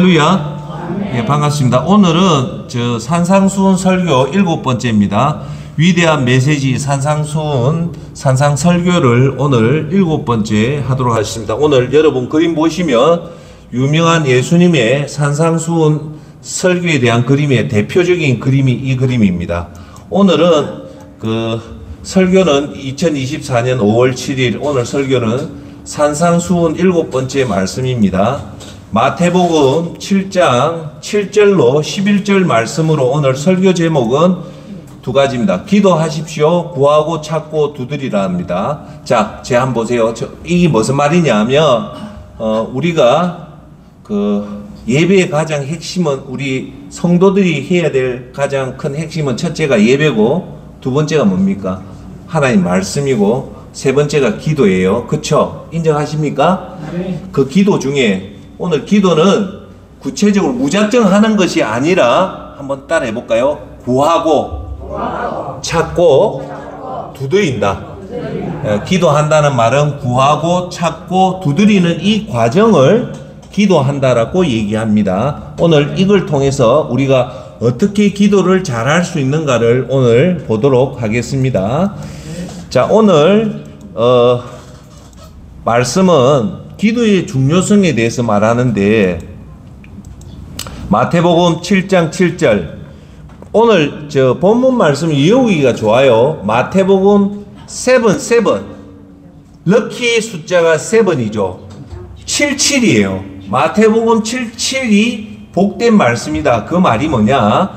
할렐루야. 예, 반갑습니다. 오늘은 산상수훈 설교 7번째입니다. 위대한 메시지 산상수훈 산상설교를 오늘 7번째 하도록 하겠습니다. 오늘 여러분 그림 보시면 유명한 예수님의 산상수훈 설교에 대한 그림의 대표적인 그림이 이 그림입니다. 오늘은 설교는 2024년 5월 7일 오늘 설교는 산상수훈 7번째 말씀입니다. 마태복음 7장 7절로 11절 말씀으로 오늘 설교 제목은 두 가지입니다. 기도하십시오. 구하고 찾고 두드리라 합니다. 자, 제 한번 보세요. 이게 무슨 말이냐면 우리가 예배의 가장 핵심은 우리 성도들이 해야 될 가장 큰 핵심은 첫째가 예배고 두 번째가 뭡니까? 하나님 말씀이고 세 번째가 기도예요. 그쵸? 인정하십니까? 네. 그 기도 중에 오늘 기도는 구체적으로 무작정 하는 것이 아니라 한번 따라 해볼까요? 구하고 찾고 두드린다. 기도한다는 말은 구하고 찾고 두드리는 이 과정을 기도한다라고 얘기합니다. 오늘 이걸 통해서 우리가 어떻게 기도를 잘할 수 있는가를 오늘 보도록 하겠습니다. 자, 오늘 말씀은 기도의 중요성에 대해서 말하는데 마태복음 7장 7절 오늘 본문 말씀 외우기가 좋아요. 마태복음 7 럭키 숫자가 7이죠. 77이에요. 마태복음 77이 복된 말씀이다. 그 말이 뭐냐?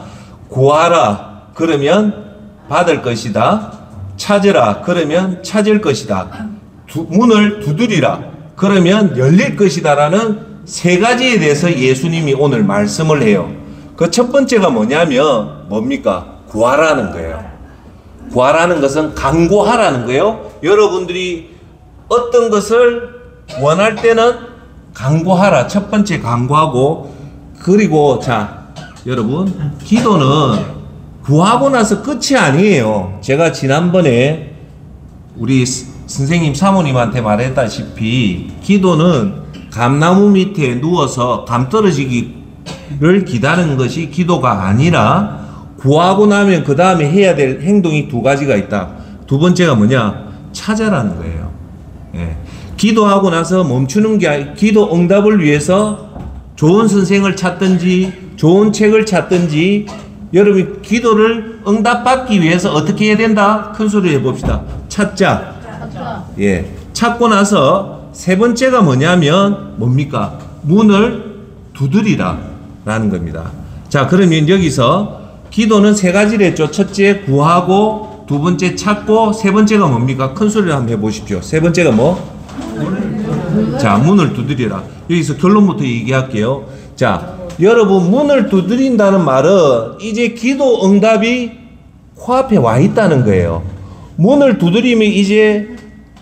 구하라 그러면 받을 것이다. 찾으라 그러면 찾을 것이다. 문을 두드리라 그러면 열릴 것이다 라는 세 가지에 대해서 예수님이 오늘 말씀을 해요. 그 첫 번째가 뭐냐면 뭡니까? 구하라는 거예요. 구하라는 것은 간구하라는 거예요. 여러분들이 어떤 것을 원할 때는 간구하라. 첫 번째 간구하고 그리고 자 여러분 기도는 구하고 나서 끝이 아니에요. 제가 지난번에 우리 선생님 사모님한테 말했다시피 기도는 감나무 밑에 누워서 감 떨어지기를 기다리는 것이 기도가 아니라 구하고 나면 그 다음에 해야 될 행동이 두 가지가 있다. 두 번째가 뭐냐? 찾아라는 거예요. 예. 기도하고 나서 멈추는 게 아니라 기도 응답을 위해서 좋은 선생을 찾든지 좋은 책을 찾든지 여러분이 기도를 응답받기 위해서 어떻게 해야 된다? 큰 소리로 해봅시다. 찾자. 예, 찾고 나서 세 번째가 뭐냐면 뭡니까? 문을 두드리라 라는 겁니다. 자, 그러면 여기서 기도는 세 가지를 했죠. 첫째 구하고 두 번째 찾고 세 번째가 뭡니까? 큰 소리로 한번 해보십시오. 세 번째가 뭐? 자, 문을 두드리라. 여기서 결론부터 얘기할게요. 자, 여러분 문을 두드린다는 말은 이제 기도 응답이 코앞에 와 있다는 거예요. 문을 두드리면 이제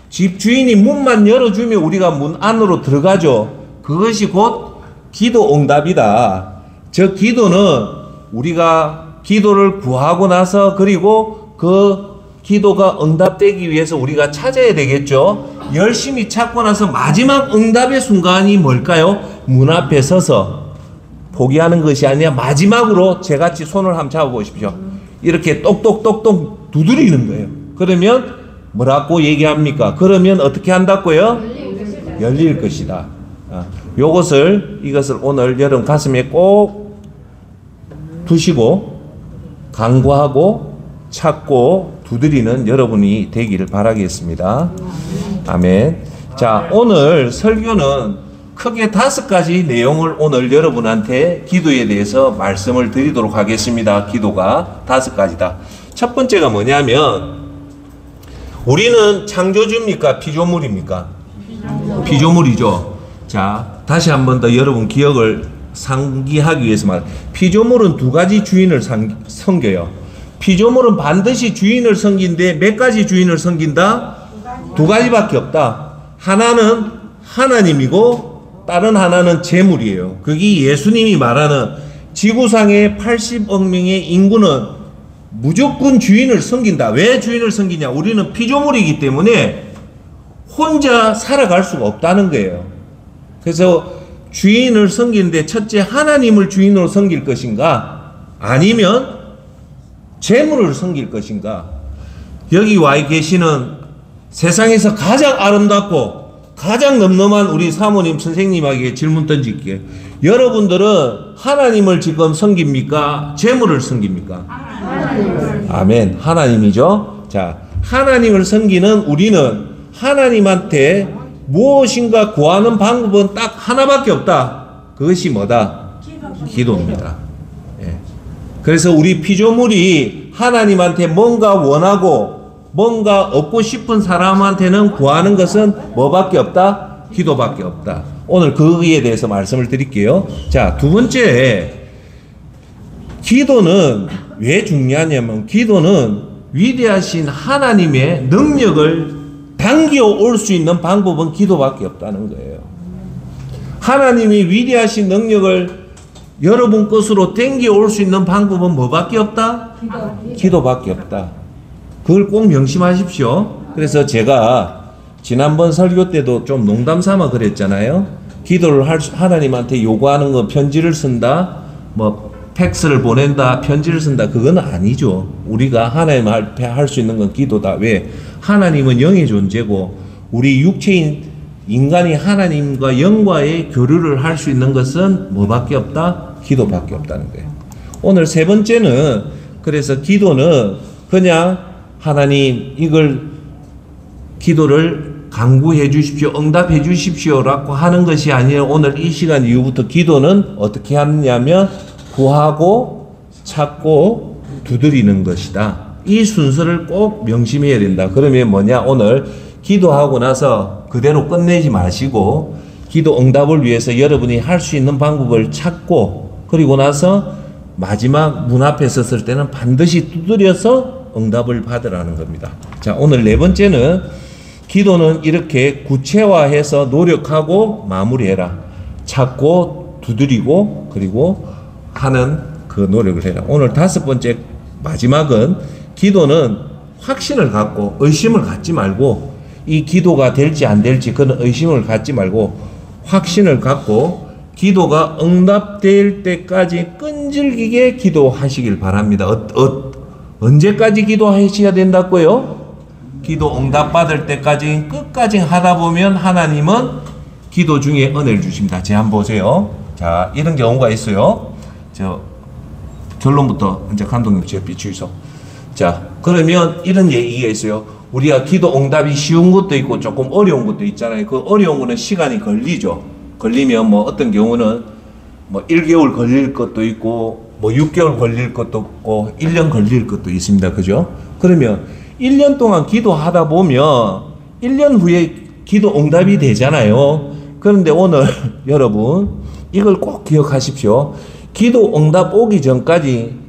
집 주인이 문만 열어주면 우리가 문 안으로 들어가죠. 그것이 곧 기도 응답이다. 저 기도는 우리가 기도를 구하고 나서 그리고 그 기도가 응답되기 위해서 우리가 찾아야 되겠죠. 열심히 찾고 나서 마지막 응답의 순간이 뭘까요? 문 앞에 서서 포기하는 것이 아니라 마지막으로 저같이 손을 한번 잡아보십시오. 이렇게 똑똑똑똑 두드리는 거예요. 그러면 뭐라고 얘기합니까? 그러면 어떻게 한다고요? 열릴 것이다. 이것을 오늘 여러분 가슴에 꼭 두시고 간구하고 찾고 두드리는 여러분이 되기를 바라겠습니다. 아멘. 자, 오늘 설교는 크게 5가지 내용을 오늘 여러분한테 기도에 대해서 말씀을 드리도록 하겠습니다. 기도가 5가지다. 첫 번째가 뭐냐면 우리는 창조주입니까? 피조물입니까? 피조물이죠. 자, 다시 한 번 더 여러분 기억을 상기하기 위해서 피조물은 두 가지 주인을 섬겨요. 피조물은 반드시 주인을 섬긴데 몇 가지 주인을 섬긴다? 두 가지밖에 없다. 하나는 하나님이고 다른 하나는 재물이에요. 그게 예수님이 말하는 지구상의 80억 명의 인구는 무조건 주인을 섬긴다. 왜 주인을 섬기냐? 우리는 피조물이기 때문에 혼자 살아갈 수가 없다는 거예요. 그래서 주인을 섬기는데 첫째 하나님을 주인으로 섬길 것인가? 아니면 재물을 섬길 것인가? 여기 와 계시는 세상에서 가장 아름답고 가장 넘넘한 우리 사모님 선생님에게 질문 던질게요. 여러분들은 하나님을 지금 섬깁니까? 재물을 섬깁니까? 아멘. 하나님이죠. 자, 하나님을 섬기는 우리는 하나님한테 무엇인가 구하는 방법은 딱 하나밖에 없다. 그것이 뭐다? 기도입니다. 예. 그래서 우리 피조물이 하나님한테 뭔가 원하고 뭔가 얻고 싶은 사람한테는 구하는 것은 뭐밖에 없다? 기도밖에 없다. 오늘 거기에 대해서 말씀을 드릴게요. 자, 두 번째, 기도는 왜 중요하냐면 기도는 위대하신 하나님의 능력을 당겨 올 수 있는 방법은 기도밖에 없다는 거예요. 하나님이 위대하신 능력을 여러분 것으로 당겨 올 수 있는 방법은 뭐밖에 없다? 기도밖에 없다. 그걸 꼭 명심하십시오. 그래서 제가 지난번 설교 때도 좀 농담 삼아 그랬잖아요. 기도를 하나님한테 요구하는 거 편지를 쓴다, 뭐 팩스를 보낸다, 편지를 쓴다, 그건 아니죠. 우리가 하나님 앞에 할 수 있는 건 기도다. 왜? 하나님은 영의 존재고 우리 육체인 인간이 하나님과 영과의 교류를 할 수 있는 것은 뭐밖에 없다? 기도밖에 없다는 거예요. 오늘 세 번째는, 그래서 기도는 그냥 하나님 이걸 기도를 간구해 주십시오, 응답해 주십시오라고 하는 것이 아니라 오늘 이 시간 이후부터 기도는 어떻게 하느냐면 구하고 찾고 두드리는 것이다. 이 순서를 꼭 명심해야 된다. 그러면 뭐냐? 오늘 기도하고 나서 그대로 끝내지 마시고 기도 응답을 위해서 여러분이 할 수 있는 방법을 찾고, 그리고 나서 마지막 문 앞에 섰을 때는 반드시 두드려서 응답을 받으라는 겁니다. 자, 오늘 네 번째는 기도는 이렇게 구체화해서 노력하고 마무리해라. 찾고 두드리고 그리고 하는 그 노력을 해라. 오늘 다섯 번째 마지막은 기도는 확신을 갖고 의심을 갖지 말고, 이 기도가 될지 안 될지 그런 의심을 갖지 말고 확신을 갖고 기도가 응답될 때까지 끈질기게 기도하시길 바랍니다. 언제까지 기도하셔야 된다고요? 기도 응답받을 때까지 끝까지 하다 보면 하나님은 기도 중에 은혜를 주십니다. 제 한번 보세요. 자, 이런 경우가 있어요. 저 결론부터 이제 감독님 제 비추이소. 자, 그러면 이런 얘기가 있어요. 우리가 기도 응답이 쉬운 것도 있고 조금 어려운 것도 있잖아요. 그 어려운 거는 시간이 걸리죠. 걸리면 뭐 어떤 경우는 뭐 1개월 걸릴 것도 있고 뭐 6개월 걸릴 것도 있고 1년 걸릴 것도 있습니다. 그죠? 그러면 1년 동안 기도하다 보면 1년 후에 기도 응답이 되잖아요. 그런데 오늘 여러분 이걸 꼭 기억하십시오. 기도 응답 오기 전까지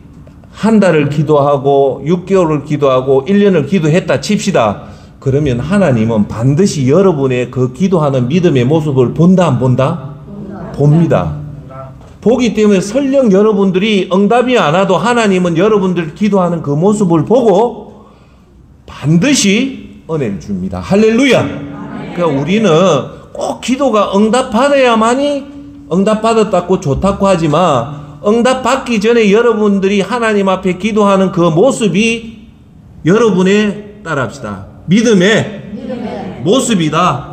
한 달을 기도하고 6개월을 기도하고 1년을 기도했다 칩시다. 그러면 하나님은 반드시 여러분의 그 기도하는 믿음의 모습을 본다 안 본다? 봅니다. 보기 때문에 설령 여러분들이 응답이 안 와도 하나님은 여러분들 기도하는 그 모습을 보고 반드시 은혜를 줍니다. 할렐루야. 그러니까 우리는 꼭 기도가 응답받아야만이 응답받았다고 좋다고 하지만 응답받기 전에 여러분들이 하나님 앞에 기도하는 그 모습이 여러분의, 따라합시다, 믿음의 모습이다.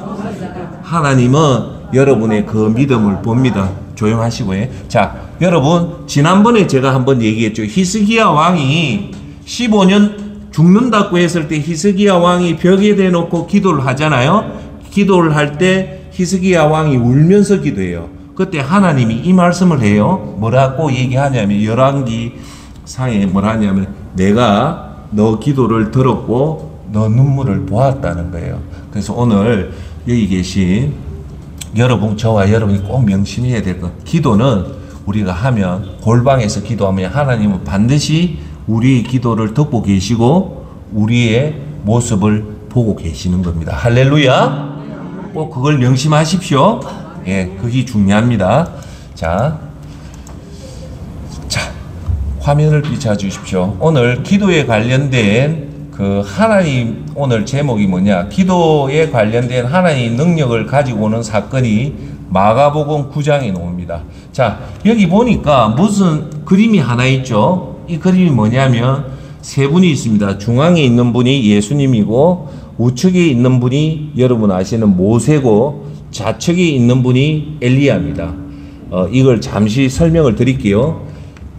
하나님은 여러분의 그 믿음을 봅니다. 조용하시고요. 자, 여러분 지난번에 제가 한번 얘기했죠. 히스기야 왕이 15년 죽는다고 했을 때 히스기야 왕이 벽에 대놓고 기도를 하잖아요. 기도를 할 때 히스기야 왕이 울면서 기도해요. 그때 하나님이 이 말씀을 해요. 뭐라고 얘기하냐면 열왕기 상에 뭐라 하냐면 내가 너 기도를 들었고 너 눈물을 보았다는 거예요. 그래서 오늘 여기 계신 여러분, 저와 여러분이 꼭 명심해야 될 것, 기도는 우리가 하면, 골방에서 기도하면 하나님은 반드시 우리의 기도를 듣고 계시고 우리의 모습을 보고 계시는 겁니다. 할렐루야. 꼭 그걸 명심하십시오. 예, 그게 중요합니다. 자, 화면을 비춰 주십시오. 오늘 기도에 관련된 하나님 오늘 제목이 뭐냐? 기도에 관련된 하나님 능력을 가지고 오는 사건이 마가복음 9장에 나옵니다. 자, 여기 보니까 무슨 그림이 하나 있죠? 이 그림이 뭐냐면 세 분이 있습니다. 중앙에 있는 분이 예수님이고 우측에 있는 분이 여러분 아시는 모세고 좌측에 있는 분이 엘리야입니다. 이걸 잠시 설명을 드릴게요.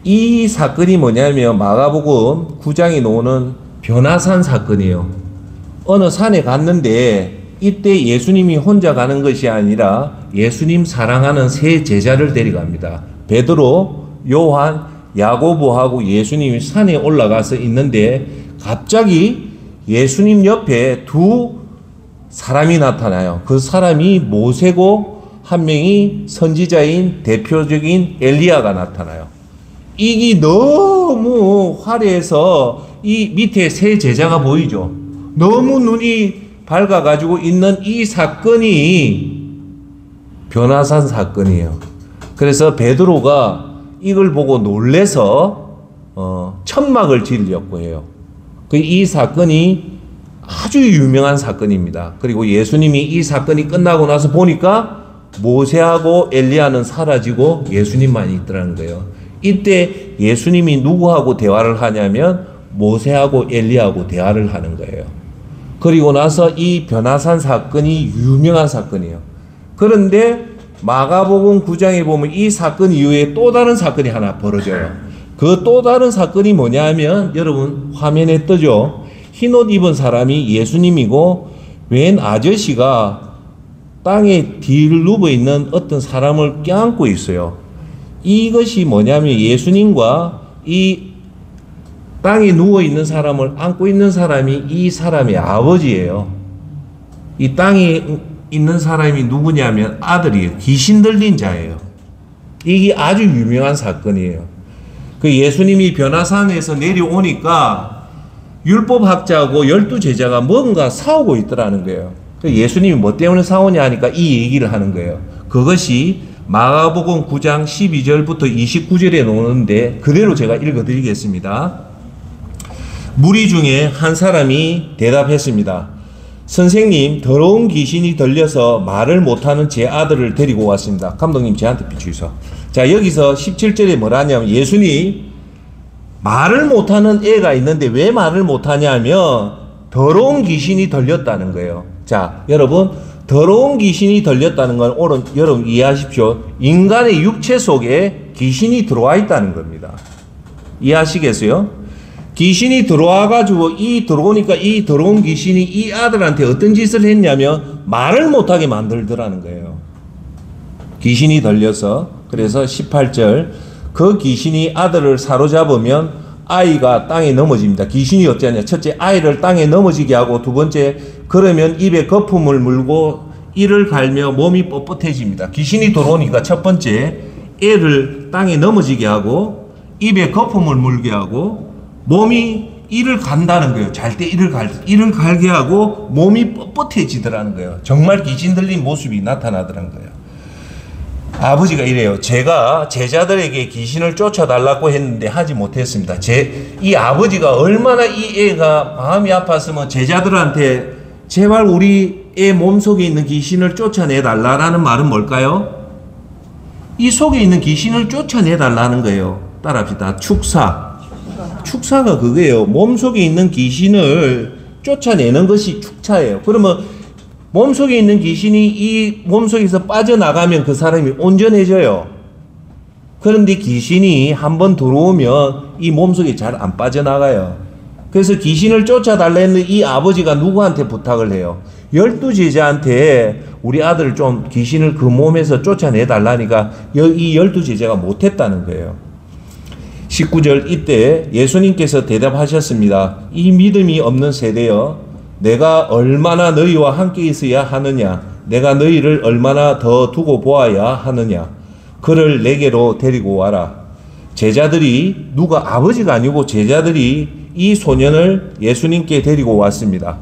이 사건이 뭐냐면 마가복음 9장에 나오는 변화산 사건이에요. 어느 산에 갔는데 이때 예수님이 혼자 가는 것이 아니라 예수님 사랑하는 세 제자를 데려갑니다. 베드로, 요한, 야고보하고 예수님이 산에 올라가서 있는데 갑자기 예수님 옆에 두 사람이 나타나요. 그 사람이 모세고 한 명이 선지자인 대표적인 엘리야가 나타나요. 이게 너무 화려해서 이 밑에 세 제자가 보이죠. 너무 눈이 밝아가지고 있는 이 사건이 변화산 사건이에요. 그래서 베드로가 이걸 보고 놀래서 천막을 지으려고 해요. 이 사건이 아주 유명한 사건입니다. 그리고 예수님이 이 사건이 끝나고 나서 보니까 모세하고 엘리야는 사라지고 예수님만 있더라는 거예요. 이때 예수님이 누구하고 대화를 하냐면 모세하고 엘리야하고 대화를 하는 거예요. 그리고 나서 이 변화산 사건이 유명한 사건이에요. 그런데 마가복음 9장에 보면 이 사건 이후에 또 다른 사건이 하나 벌어져요. 그 또 다른 사건이 뭐냐면 여러분 화면에 뜨죠. 흰옷 입은 사람이 예수님이고 웬 아저씨가 땅에 뒤를 누워 있는 어떤 사람을 껴안고 있어요. 이것이 뭐냐면 예수님과 이 땅에 누워 있는 사람을 안고 있는 사람이 이 사람의 아버지예요. 이 땅에 있는 사람이 누구냐면 아들이에요. 귀신 들린 자예요. 이게 아주 유명한 사건이에요. 그 예수님이 변화산에서 내려오니까 율법학자하고 12제자가 뭔가 싸우고 있더라는 거예요. 예수님이 뭐 때문에 싸우냐 하니까 이 얘기를 하는 거예요. 그것이 마가복음 9장 12절부터 29절에 나오는데 그대로 제가 읽어드리겠습니다. 무리 중에 한 사람이 대답했습니다. 선생님, 더러운 귀신이 들려서 말을 못하는 제 아들을 데리고 왔습니다. 감독님 저한테 비추이소. 자, 여기서 17절에 뭐라 하냐면 예수님 말을 못하는 애가 있는데 왜 말을 못하냐면 더러운 귀신이 들렸다는 거예요. 자, 여러분 더러운 귀신이 들렸다는 건 오늘 여러분 이해하십시오. 인간의 육체 속에 귀신이 들어와 있다는 겁니다. 이해하시겠어요? 귀신이 들어와가지고 들어오니까 이 더러운 귀신이 이 아들한테 어떤 짓을 했냐면 말을 못하게 만들더라는 거예요. 귀신이 들려서. 그래서 18절 그 귀신이 아들을 사로잡으면 아이가 땅에 넘어집니다. 귀신이 어쩌냐? 첫째 아이를 땅에 넘어지게 하고 두 번째 그러면 입에 거품을 물고 이를 갈며 몸이 뻣뻣해집니다. 귀신이 들어오니까 첫 번째 애를 땅에 넘어지게 하고 입에 거품을 물게 하고 몸이 이를 간다는 거예요. 잘 때 이를 갈게 하고 몸이 뻣뻣해지더라는 거예요. 정말 귀신 들린 모습이 나타나더라는 거예요. 아버지가 이래요. 제가 제자들에게 귀신을 쫓아달라고 했는데 하지 못했습니다. 이 아버지가 얼마나 이 애가 마음이 아팠으면 제자들한테 제발 우리 애 몸속에 있는 귀신을 쫓아내달라는 말은 뭘까요? 이 속에 있는 귀신을 쫓아내달라는 거예요. 따라합시다. 축사가 그거예요. 몸속에 있는 귀신을 쫓아내는 것이 축사예요. 그러면 몸속에 있는 귀신이 이 몸속에서 빠져나가면 그 사람이 온전해져요. 그런데 귀신이 한번 들어오면 이 몸속에 잘 안 빠져나가요. 그래서 귀신을 쫓아달라는 이 아버지가 누구한테 부탁을 해요? 12제자한테 우리 아들을 좀 귀신을 그 몸에서 쫓아내달라니까 이 12제자가 못했다는 거예요. 19절 이때 예수님께서 대답하셨습니다. 이 믿음이 없는 세대여, 내가 얼마나 너희와 함께 있어야 하느냐? 내가 너희를 얼마나 더 두고 보아야 하느냐? 그를 내게로 데리고 와라. 제자들이 누가 아버지가 아니고 제자들이 이 소년을 예수님께 데리고 왔습니다.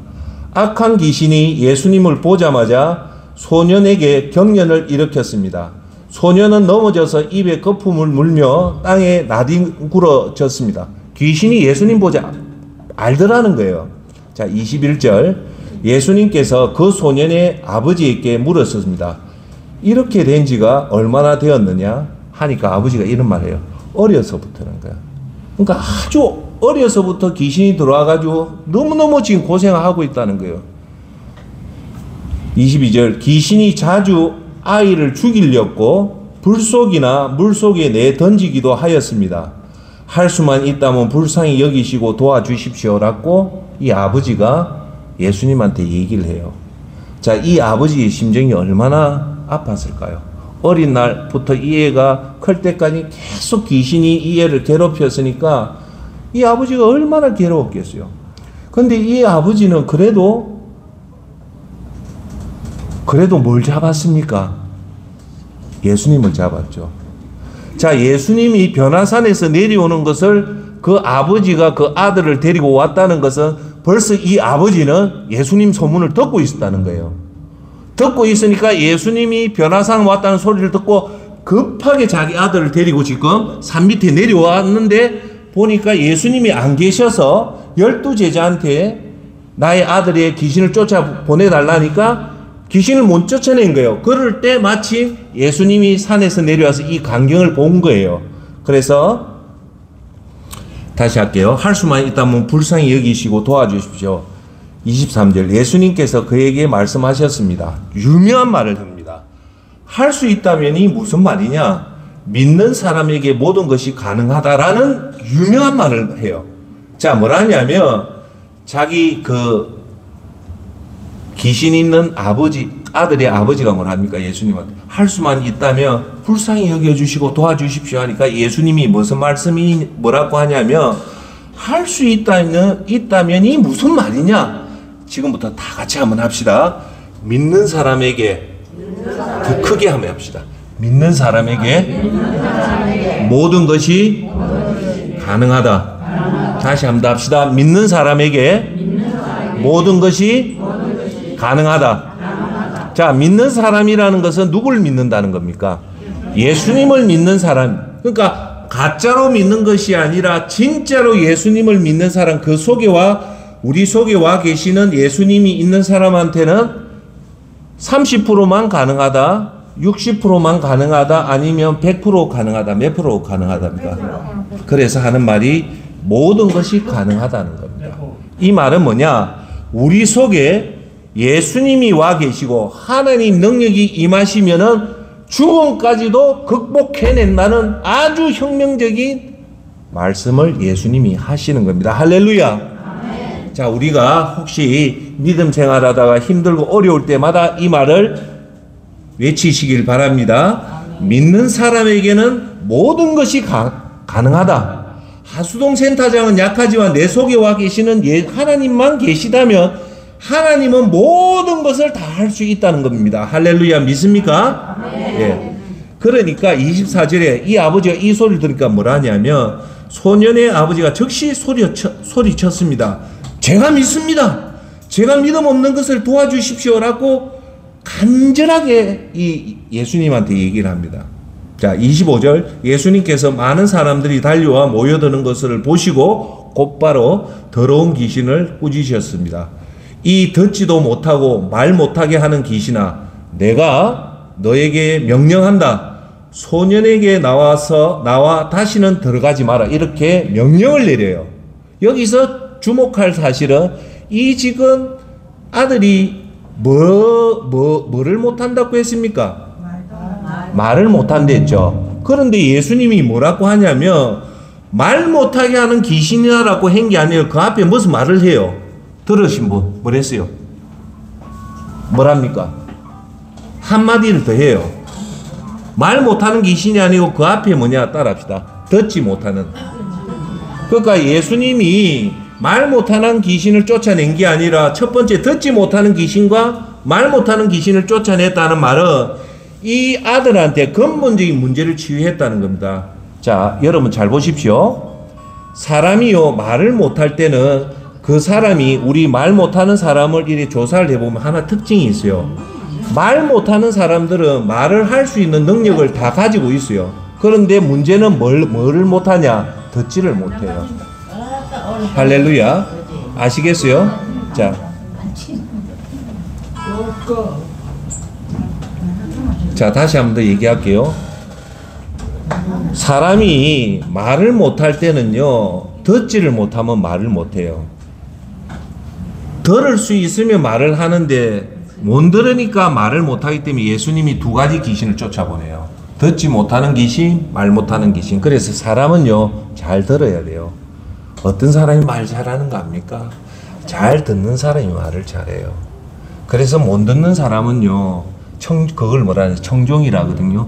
악한 귀신이 예수님을 보자마자 소년에게 경련을 일으켰습니다. 소년은 넘어져서 입에 거품을 물며 땅에 나뒹굴어졌습니다. 귀신이 예수님 보자 알더라는 거예요. 자, 21절. 예수님께서 그 소년의 아버지에게 물었습니다. 이렇게 된 지가 얼마나 되었느냐? 하니까 아버지가 이런 말을 해요. 어려서부터는 거야. 그러니까 아주 어려서부터 귀신이 들어와가지고 너무너무 지금 고생하고 있다는 거예요. 22절. 귀신이 자주 아이를 죽이려고 불속이나 물속에 내 던지기도 하였습니다. 할 수만 있다면 불쌍히 여기시고 도와주십시오라고 이 아버지가 예수님한테 얘기를 해요. 자, 이 아버지의 심정이 얼마나 아팠을까요? 어린 날부터 이 애가 클 때까지 계속 귀신이 이 애를 괴롭혔으니까 이 아버지가 얼마나 괴로웠겠어요. 근데 이 아버지는 그래도 뭘 잡았습니까? 예수님을 잡았죠. 자, 예수님이 변화산에서 내려오는 것을 그 아버지가 그 아들을 데리고 왔다는 것은 벌써 이 아버지는 예수님 소문을 듣고 있었다는 거예요. 듣고 있으니까 예수님이 변화산 왔다는 소리를 듣고 급하게 자기 아들을 데리고 지금 산 밑에 내려왔는데 보니까 예수님이 안 계셔서 12제자한테 나의 아들의 귀신을 쫓아 보내달라니까 귀신을 못 쫓아낸 거예요. 그럴 때 마침 예수님이 산에서 내려와서 이 광경을 본 거예요. 그래서 다시 할게요. 할 수만 있다면 불쌍히 여기시고 도와주십시오. 23절. 예수님께서 그에게 말씀하셨습니다. 유명한 말을 합니다. 할 수 있다면이 무슨 말이냐? 믿는 사람에게 모든 것이 가능하다라는 유명한 말을 해요. 자, 뭐라냐면 자기 그 귀신 있는 아들의 아버지가 뭐랍니까? 예수님한테 할 수만 있다면 불쌍히 여겨주시고 도와주십시오 하니까 예수님이 무슨 말씀이 뭐라고 하냐면 할 수 있다면이 무슨 말이냐? 지금부터 다 같이 한번 합시다. 믿는 사람에게 더 크게 한번 합시다. 믿는 사람에게 모든 것이 가능하다. 다시 한번 합시다. 믿는 사람에게 모든 것이 가능하다. 자, 믿는 사람이라는 것은 누구를 믿는다는 겁니까? 예수님을 믿는 사람. 그러니까 가짜로 믿는 것이 아니라 진짜로 예수님을 믿는 사람, 그 속에와 우리 속에 와 계시는 예수님이 있는 사람한테는 30%만 가능하다, 60%만 가능하다, 아니면 100% 가능하다, 몇 프로 가능하답니까? 그래서 하는 말이 모든 것이 가능하다는 겁니다. 이 말은 뭐냐? 우리 속에 예수님이 와 계시고 하나님 능력이 임하시면은 죽음까지도 극복해낸다는 아주 혁명적인 말씀을 예수님이 하시는 겁니다. 할렐루야. 아멘. 자, 우리가 혹시 믿음 생활하다가 힘들고 어려울 때마다 이 말을 외치시길 바랍니다. 아멘. 믿는 사람에게는 모든 것이 가능하다. 하수동 센터장은 약하지만 내 속에 와 계시는 하나님만 계시다면 하나님은 모든 것을 다 할 수 있다는 겁니다. 할렐루야. 믿습니까? 예. 그러니까 24절에 이 아버지가 이 소리를 들으니까 뭐라냐면 소년의 아버지가 즉시 소리쳤습니다. 제가 믿습니다. 제가 믿음 없는 것을 도와주십시오라고 간절하게 이 예수님한테 얘기를 합니다. 자, 25절. 예수님께서 많은 사람들이 달려와 모여드는 것을 보시고 곧바로 더러운 귀신을 꾸짖으셨습니다. 이 듣지도 못하고 말 못하게 하는 귀신아, 내가 너에게 명령한다. 소년에게 나와 다시는 들어가지 마라. 이렇게 명령을 내려요. 여기서 주목할 사실은 이 지금 아들이 뭐를 못한다고 했습니까? 말을 못한댔죠. 그런데 예수님이 뭐라고 하냐면 말 못하게 하는 귀신이라고 한 게 아니에요. 그 앞에 무슨 말을 해요? 들으신 분 뭐랬어요? 뭐랍니까? 한마디를 더 해요. 말 못하는 귀신이 아니고 그 앞에 뭐냐? 따라합시다. 듣지 못하는. 그러니까 예수님이 말 못하는 귀신을 쫓아낸 게 아니라 첫 번째 듣지 못하는 귀신과 말 못하는 귀신을 쫓아냈다는 말은 이 아들한테 근본적인 문제를 치유했다는 겁니다. 자, 여러분 잘 보십시오. 사람이요 말을 못할 때는 그 사람이 우리 말 못하는 사람을 이렇게 조사를 해보면 하나 특징이 있어요. 말 못하는 사람들은 말을 할 수 있는 능력을 다 가지고 있어요. 그런데 문제는 뭐를 못하냐? 듣지를 못해요. 할렐루야. 아시겠어요? 자, 다시 한 번 더 얘기할게요. 사람이 말을 못할 때는요, 듣지를 못하면 말을 못해요. 들을 수 있으면 말을 하는데 못 들으니까 말을 못하기 때문에 예수님이 두 가지 귀신을 쫓아보내요. 듣지 못하는 귀신, 말 못하는 귀신. 그래서 사람은요, 잘 들어야 돼요. 어떤 사람이 말 잘하는 거 압니까? 잘 듣는 사람이 말을 잘해요. 그래서 못 듣는 사람은요, 그걸 뭐라 하냐, 청종이라거든요.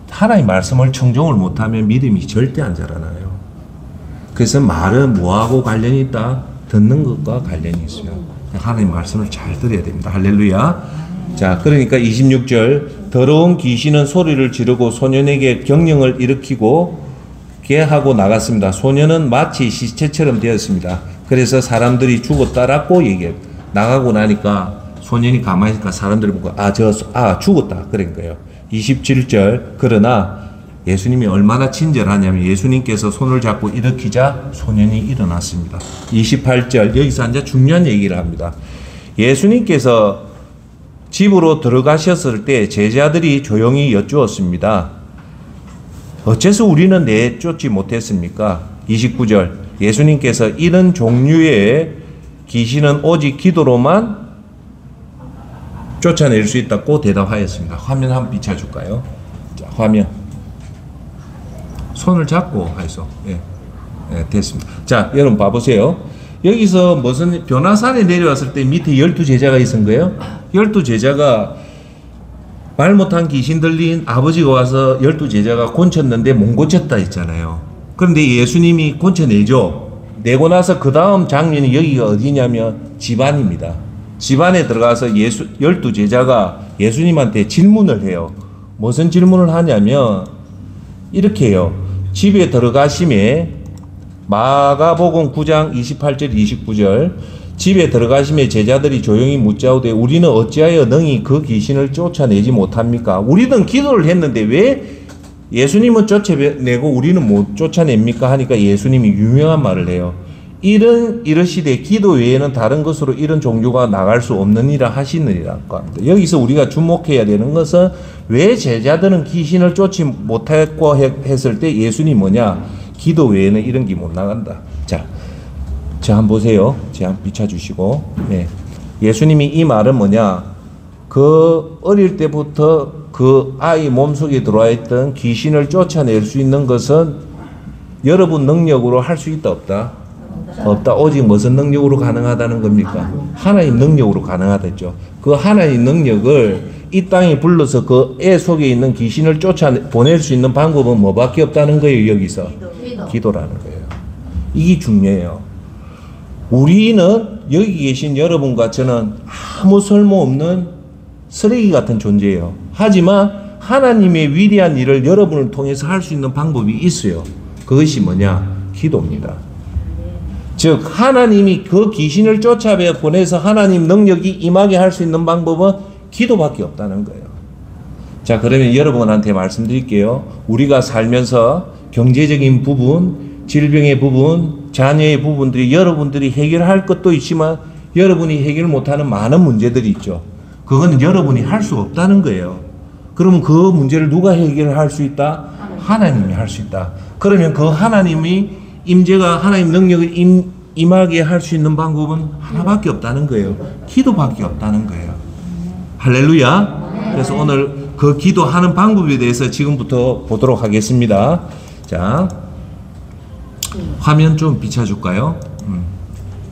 하나님 말씀을 청종을 못하면 믿음이 절대 안 자라나요. 그래서 말은 뭐하고 관련이 있다? 듣는 것과 관련이 있어요. 하나님 말씀을 잘 들어야 됩니다. 할렐루야. 자, 그러니까 26절, 더러운 귀신은 소리를 지르고 소년에게 경령을 일으키고 하고 나갔습니다. 소년은 마치 시체처럼 되었습니다. 그래서 사람들이 죽었다라고 얘기해요. 나가고 나니까 소년이 가만히 있으니까 사람들이 보고 죽었다 그런 거예요. 27절, 그러나 예수님이 얼마나 친절하냐면 예수님께서 손을 잡고 일으키자 소년이 일어났습니다. 28절, 여기서 이제 중요한 얘기를 합니다. 예수님께서 집으로 들어가셨을 때 제자들이 조용히 여쭈었습니다. 어째서 우리는 내쫓지 못했습니까? 29절, 예수님께서 이런 종류의 귀신은 오직 기도로만 쫓아낼 수 있다고 대답하였습니다. 화면 한번 비춰줄까요? 자, 화면. 손을 잡고 하이소. 예. 예, 됐습니다. 자, 여러분 봐보세요. 여기서 무슨 변화산에 내려왔을 때 밑에 12제자가 있은 거예요. 12제자가 말 못한 귀신 들린 아버지가 와서 12제자가 고쳤는데 못 고쳤다 했잖아요. 그런데 예수님이 고쳐내죠. 내고 나서 그 다음 장면이 여기가 어디냐면 집안입니다. 집안에 들어가서 12제자가 예수님한테 질문을 해요. 무슨 질문을 하냐면 이렇게 해요. 집에 들어가심에 마가복음 9장 28절 29절, 집에 들어가심에 제자들이 조용히 묻자오되 우리는 어찌하여 능히 그 귀신을 쫓아내지 못합니까? 우리는 기도를 했는데 왜 예수님은 쫓아내고 우리는 못 쫓아냅니까? 하니까 예수님이 유명한 말을 해요. 이러시되 기도 외에는 다른 것으로 이런 종류가 나갈 수 없느니라 하시느니라고 합니다. 여기서 우리가 주목해야 되는 것은 왜 제자들은 귀신을 쫓지 못했고 했을 때 예수님 뭐냐? 기도 외에는 이런 게 못 나간다. 자, 한번 보세요. 한번 비춰주시고. 네. 예수님이 이 말은 뭐냐? 그 어릴 때부터 그 아이 몸속에 들어와 있던 귀신을 쫓아낼 수 있는 것은 여러분 능력으로 할 수 있다 없다? 없다. 오직 무슨 능력으로 가능하다는 겁니까? 하나님 능력으로 가능하다죠. 그 하나님 능력을 이 땅에 불러서 그 애 속에 있는 귀신을 쫓아보낼 수 있는 방법은 뭐밖에 없다는 거예요. 여기서 기도라는 거예요. 이게 중요해요. 우리는 여기 계신 여러분과 저는 아무 쓸모없는 쓰레기 같은 존재예요. 하지만 하나님의 위대한 일을 여러분을 통해서 할 수 있는 방법이 있어요. 그것이 뭐냐? 기도입니다. 즉 하나님이 그 귀신을 쫓아보내서 하나님 능력이 임하게 할 수 있는 방법은 기도밖에 없다는 거예요. 자, 그러면 여러분한테 말씀드릴게요. 우리가 살면서 경제적인 부분, 질병의 부분, 자녀의 부분들이 여러분들이 해결할 것도 있지만 여러분이 해결 못하는 많은 문제들이 있죠. 그건 여러분이 할 수 없다는 거예요. 그러면 그 문제를 누가 해결할 수 있다? 하나님이 할 수 있다. 그러면 그 하나님이 임재가 하나님 능력을 임하게 할 수 있는 방법은 하나밖에 없다는 거예요. 기도밖에 없다는 거예요. 할렐루야. 그래서 오늘 그 기도하는 방법에 대해서 지금부터 보도록 하겠습니다. 자, 화면 좀 비춰줄까요?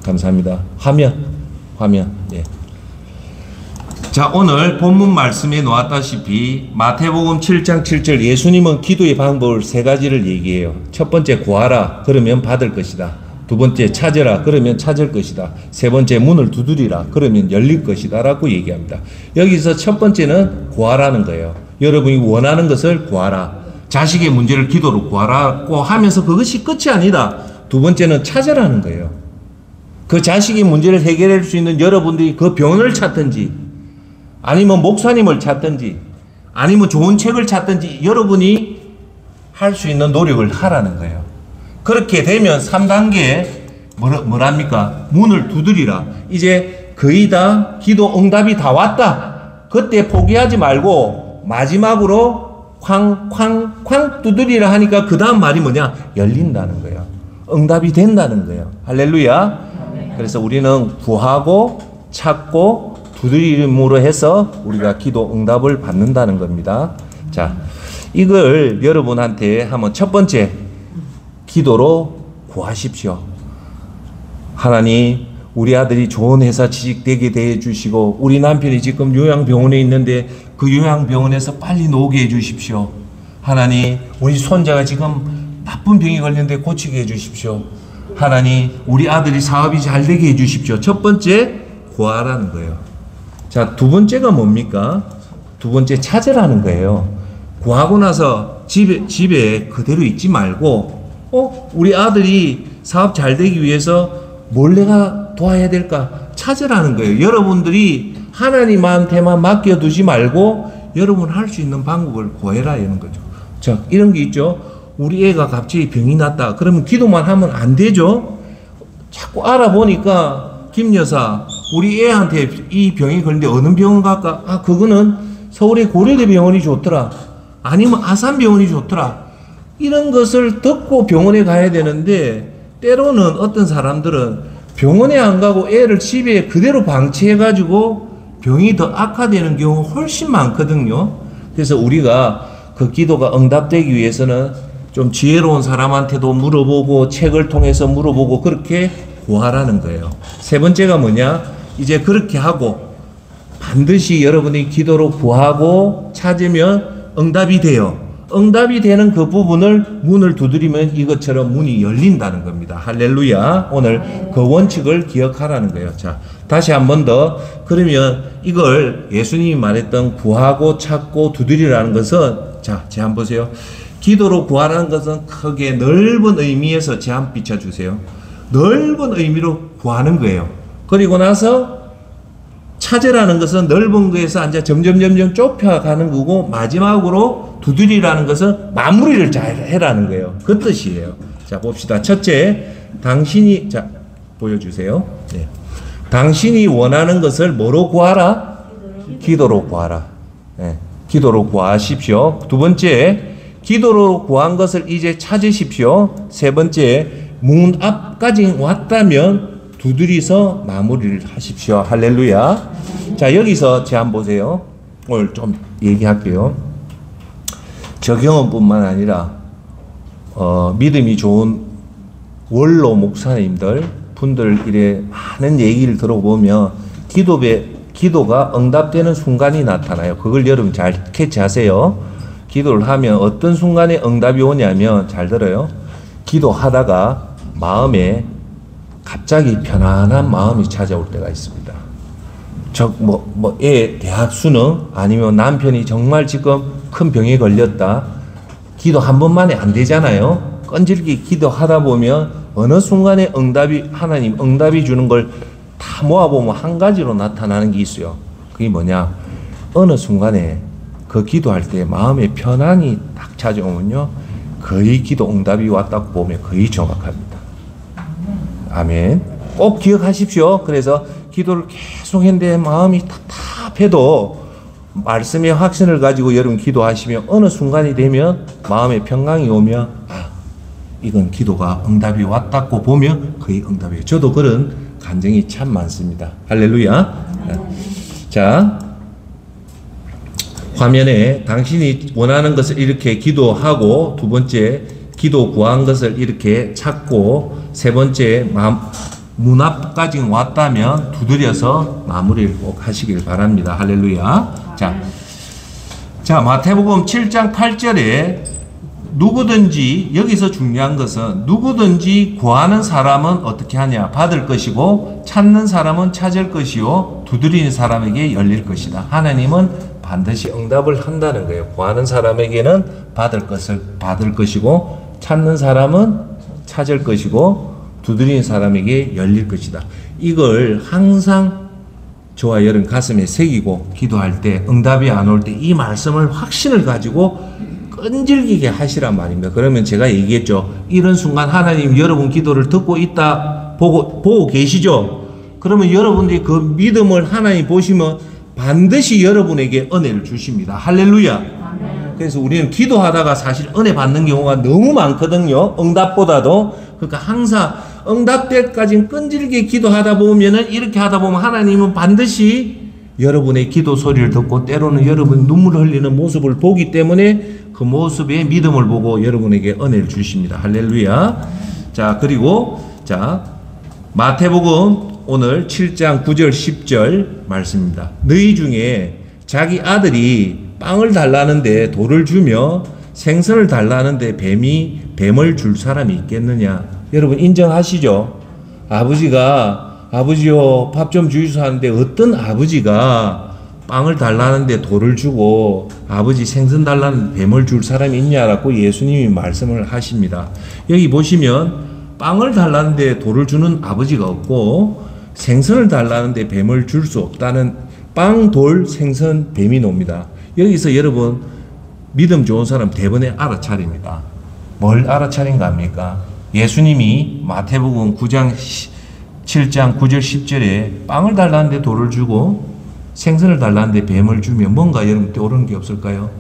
감사합니다. 화면. 예. 자, 오늘 본문 말씀에 놓았다시피 마태복음 7장 7절 예수님은 기도의 방법을 세 가지를 얘기해요. 첫 번째, 구하라. 그러면 받을 것이다. 두 번째, 찾으라. 그러면 찾을 것이다. 세 번째, 문을 두드리라. 그러면 열릴 것이다. 라고 얘기합니다. 여기서 첫 번째는 구하라는 거예요. 여러분이 원하는 것을 구하라. 자식의 문제를 기도로 구하라고 하면서 그것이 끝이 아니다. 두 번째는 찾으라는 거예요. 그 자식의 문제를 해결할 수 있는 여러분들이 그 병원을 찾든지 아니면 목사님을 찾든지 아니면 좋은 책을 찾든지 여러분이 할 수 있는 노력을 하라는 거예요. 그렇게 되면 3단계 뭐랍니까? 문을 두드리라. 이제 거의 다 기도 응답이 다 왔다. 그때 포기하지 말고 마지막으로 쾅쾅쾅 두드리라 하니까 그 다음 말이 뭐냐? 열린다는 거예요. 응답이 된다는 거예요. 할렐루야. 그래서 우리는 구하고 찾고 두드림으로 해서 우리가 기도 응답을 받는다는 겁니다. 자, 이걸 여러분한테 한번 첫 번째 기도로 구하십시오. 하나님, 우리 아들이 좋은 회사 취직되게 해주시고 우리 남편이 지금 요양병원에 있는데 그 요양병원에서 빨리 나오게 해주십시오. 하나님, 우리 손자가 지금 나쁜 병이 걸렸는데 고치게 해주십시오. 하나님, 우리 아들이 사업이 잘 되게 해주십시오. 첫 번째, 구하라는 거예요. 자, 두 번째가 뭡니까? 두 번째, 찾으라는 거예요. 구하고 나서 집에 그대로 있지 말고, 우리 아들이 사업 잘 되기 위해서 뭘 내가 도와야 될까? 찾으라는 거예요. 여러분들이 하나님한테만 맡겨두지 말고 여러분 할 수 있는 방법을 구해라 이런 거죠. 자, 이런 게 있죠. 우리 애가 갑자기 병이 났다. 그러면 기도만 하면 안 되죠. 자꾸 알아보니까 김 여사, 우리 애한테 이 병이 걸리는데 어느 병원 갈까? 아, 그거는 서울의 고려대 병원이 좋더라. 아니면 아산병원이 좋더라. 이런 것을 듣고 병원에 가야 되는데 때로는 어떤 사람들은 병원에 안 가고 애를 집에 그대로 방치해가지고 병이 더 악화되는 경우가 훨씬 많거든요. 그래서 우리가 그 기도가 응답되기 위해서는 좀 지혜로운 사람한테도 물어보고 책을 통해서 물어보고 그렇게 구하라는 거예요. 세 번째가 뭐냐? 이제 그렇게 하고 반드시 여러분이 기도로 구하고 찾으면 응답이 돼요. 응답이 되는 그 부분을 문을 두드리면 이것처럼 문이 열린다는 겁니다. 할렐루야. 오늘 그 원칙을 기억하라는 거예요. 자, 다시 한 번 더. 그러면 이걸 예수님이 말했던 구하고 찾고 두드리라는 것은, 자, 제 한번 보세요. 기도로 구하라는 것은 크게 넓은 의미에서 제 한번 비춰주세요. 넓은 의미로 구하는 거예요. 그리고 나서 찾으라는 것은 넓은 거에서 이제 점점 좁혀가는 거고, 마지막으로 두드리라는 것은 마무리를 잘 해라는 거예요. 그 뜻이에요. 자, 봅시다. 첫째, 당신이, 자, 보여주세요. 네. 당신이 원하는 것을 뭐로 구하라? 기도로 구하라. 네. 기도로 구하십시오. 두 번째, 기도로 구한 것을 이제 찾으십시오. 세 번째, 문 앞까지 왔다면 두드리서 마무리를 하십시오. 할렐루야. 자, 여기서 제 한번 보세요. 오늘 좀 얘기할게요. 저 경험뿐만 아니라 믿음이 좋은 원로 목사님들 분들 이래 많은 얘기를 들어보면 기도가 응답되는 순간이 나타나요. 그걸 여러분 잘 캐치하세요. 기도를 하면 어떤 순간에 응답이 오냐면, 잘 들어요. 기도하다가 마음에 갑자기 편안한 마음이 찾아올 때가 있습니다. 애 대학 수능 아니면 남편이 정말 지금 큰 병에 걸렸다. 기도 한 번만에 안 되잖아요. 끈질기 기도하다 보면 어느 순간에 하나님 응답이 주는 걸 다 모아보면 한 가지로 나타나는 게 있어요. 그게 뭐냐? 어느 순간에 그 기도할 때 마음의 편안이 딱 찾아오면요, 거의 기도 응답이 왔다고 보면 거의 정확합니다. 아멘. 꼭 기억하십시오. 그래서 기도를 계속 했는데 마음이 답답해도 말씀의 확신을 가지고 여러분 기도하시면 어느 순간이 되면 마음의 평강이 오면, 이건 기도가 응답이 왔다고 보면 거의 응답이에요. 저도 그런 감정이 참 많습니다. 할렐루야. 자, 화면에 당신이 원하는 것을 이렇게 기도하고, 두 번째, 기도 구한 것을 이렇게 찾고, 세 번째, 문 앞까지 왔다면 두드려서 마무리를 꼭 하시길 바랍니다. 할렐루야. 자, 마태복음 7장 8절에 누구든지, 여기서 중요한 것은 누구든지 구하는 사람은 어떻게 하냐? 받을 것이고, 찾는 사람은 찾을 것이요, 두드리는 사람에게 열릴 것이다. 하나님은 반드시 응답을 한다는 거예요. 구하는 사람에게는 받을 것이고, 찾는 사람은 찾을 것이고, 두드리는 사람에게 열릴 것이다. 이걸 항상 저와 여러분 가슴에 새기고 기도할 때, 응답이 안 올 때 이 말씀을 확신을 가지고 끈질기게 하시란 말입니다. 그러면 제가 얘기했죠. 이런 순간 하나님 여러분 기도를 듣고 있다 보고 계시죠? 그러면 여러분들이 그 믿음을 하나님 보시면 반드시 여러분에게 은혜를 주십니다. 할렐루야. 그래서 우리는 기도하다가 사실 은혜 받는 경우가 너무 많거든요. 응답보다도. 그러니까 항상 응답 때까지 끈질기게 기도하다 보면은, 이렇게 하다 보면 하나님은 반드시 여러분의 기도 소리를 듣고 때로는 여러분 눈물을 흘리는 모습을 보기 때문에 그 모습에 믿음을 보고 여러분에게 은혜를 주십니다. 할렐루야. 자, 그리고 자, 마태복음 오늘 7장 9절 10절 말씀입니다. 너희 중에 자기 아들이 빵을 달라는데 돌을 주며 생선을 달라는데 뱀을 줄 사람이 있겠느냐? 여러분 인정하시죠? 아버지요 밥 좀 주이소 하는데 어떤 아버지가 빵을 달라는데 돌을 주고 아버지 생선 달라는데 뱀을 줄 사람이 있냐라고 예수님이 말씀을 하십니다. 여기 보시면 빵을 달라는데 돌을 주는 아버지가 없고 생선을 달라는데 뱀을 줄 수 없다는 빵, 돌, 생선, 뱀이 나옵니다. 여기서 여러분 믿음 좋은 사람 대번에 알아차립니다. 뭘 알아차린가 합니까? 예수님이 마태복음 9장 7장 9절 10절에 빵을 달라는데 돌을 주고 생선을 달라는데 뱀을 주면 뭔가 여러분 떠오르는 게 없을까요?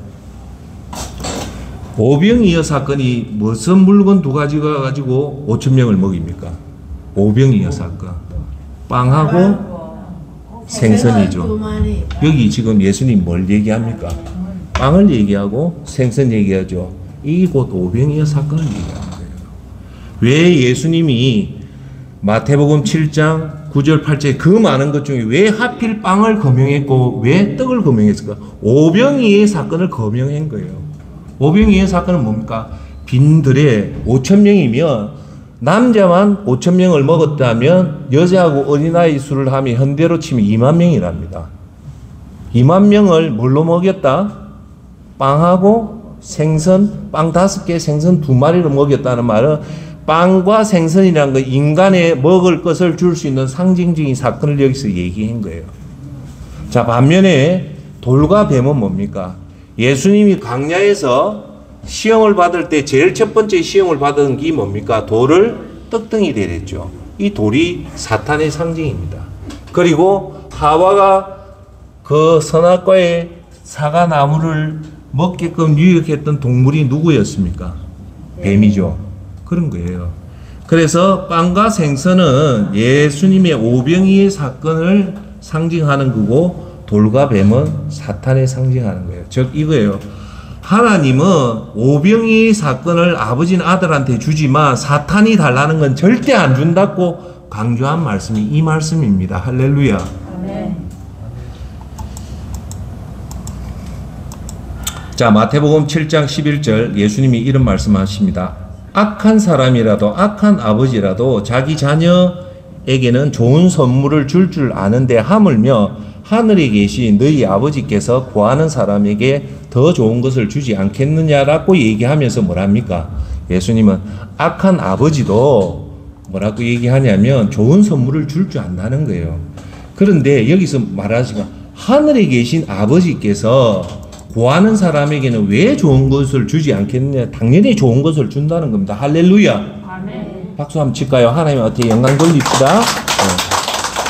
오병이어 사건이 무슨 물건 두 가지가 가지고 5천 명을 먹입니까? 오병이어 사건. 빵하고 생선이죠. 여기 지금 예수님 뭘 얘기합니까? 빵을 얘기하고 생선 얘기하죠. 이게 곧 오병이어 사건을 얘기하는 거예요. 왜 예수님이 마태복음 7장 9절 8절 그 많은 것 중에 왜 하필 빵을 거명했고 왜 떡을 거명했을까? 오병이의 사건을 거명한 거예요. 오병이의 사건은 뭡니까? 빈들에 5천 명이면 남자만 5천 명을 먹었다면 여자하고 어린아이 수를 하면 현대로 치면 2만 명이랍니다. 2만 명을 뭘로 먹였다? 빵하고 생선, 빵 5개, 생선 2마리로 먹였다는 말은 빵과 생선이라는 거 인간의 먹을 것을 줄 수 있는 상징적인 사건을 여기서 얘기한 거예요. 자, 반면에 돌과 뱀은 뭡니까? 예수님이 광야에서 시험을 받을 때 제일 첫 번째 시험을 받은 게 뭡니까? 돌을 떡덩이 되랬죠. 이 돌이 사탄의 상징입니다. 그리고 하와가 그 선악과의 사과나무를 먹게끔 유혹했던 동물이 누구였습니까? 뱀이죠. 그런 거예요. 그래서 빵과 생선은 예수님의 오병이의 사건을 상징하는 거고 돌과 뱀은 사탄을 상징하는 거예요. 즉 이거예요. 하나님은 오병이의 사건을 아버지는 아들한테 주지만 사탄이 달라는 건 절대 안 준다고 강조한 말씀이 이 말씀입니다. 할렐루야. 아멘. 자, 마태복음 7장 11절 예수님이 이런 말씀하십니다. 악한 사람이라도 악한 아버지라도 자기 자녀에게는 좋은 선물을 줄 아는데 하물며 하늘에 계신 너희 아버지께서 구하는 사람에게 더 좋은 것을 주지 않겠느냐라고 얘기하면서 뭐랍니까? 예수님은 악한 아버지도 뭐라고 얘기하냐면 좋은 선물을 줄 줄 안다는 거예요. 그런데 여기서 말하지만 하늘에 계신 아버지께서 구하는 사람에게는 왜 좋은 것을 주지 않겠느냐? 당연히 좋은 것을 준다는 겁니다. 할렐루야. 아멘. 박수 한번 칠까요? 하나님한테 영광 돌립시다.